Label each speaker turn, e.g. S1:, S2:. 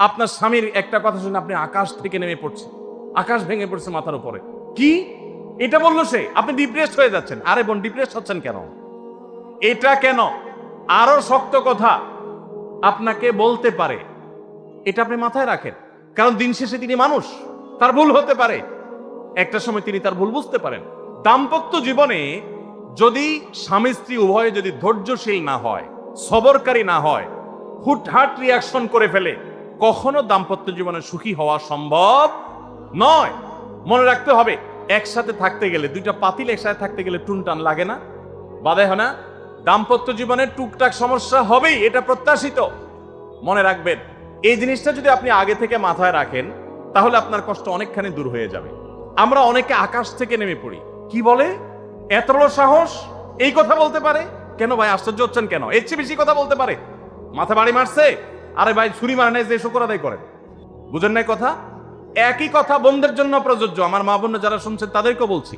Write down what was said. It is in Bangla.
S1: আপনার স্বামীর একটা কথা শুনে আপনি আকাশ থেকে নেমে পড়ছেন, আকাশ ভেঙে পড়ছে মাথার উপরে। কি এটা বললো সে, আপনি ডিপ্রেসড হয়ে যাচ্ছেন। আরে বোন, ডিপ্রেসড হচ্ছেন কেন? এটা কেন? আরো শক্ত কথা আপনাকে বলতে পারে, এটা আপনি মাথায় রাখেন। কারণ দিন শেষে তিনি মানুষ, তার ভুল হতে পারে, একটা সময় তিনি তার ভুল বুঝতে পারেন। দাম্পত্য জীবনে যদি স্বামী স্ত্রী উভয়ে যদি ধৈর্যশীল না হয়, সবরকারী না হয়, হুটহাট রিয়াকশন করে ফেলে, কখনো দাম্পত্য জীবনে সুখী হওয়া সম্ভব নয়। মনে রাখতে হবে, একসাথে থাকতে গেলে, দুইটা পাতিল একসাথে থাকতে গেলে টুনটান লাগে না, বাধে হয় না? দাম্পত্য জীবনে টুকটাক সমস্যা হবেই, এটা প্রত্যাশিত। মনে রাখবেন, এই জিনিসটা যদি আপনি আগে থেকে মাথায় রাখেন, তাহলে আপনার কষ্ট অনেকখানি দূর হয়ে যাবে। আমরা অনেকে আকাশ থেকে নেমে পড়ি। কি বলে? এত বড় সাহস, এই কথা বলতে পারে? কেন ভাই আশ্চর্য হচ্ছেন কেন? এর চেয়ে বেশি কথা বলতে পারে। মাথা বাড়ি মারছে? আরে ভাই, ছুরি মারে নাই যে শুকর আদায় করেন। বুঝেন নাই কথা? একই কথা বোনদের জন্য প্রযোজ্য। আমার মা বোন যারা শুনছেন তাদেরকেও বলছি,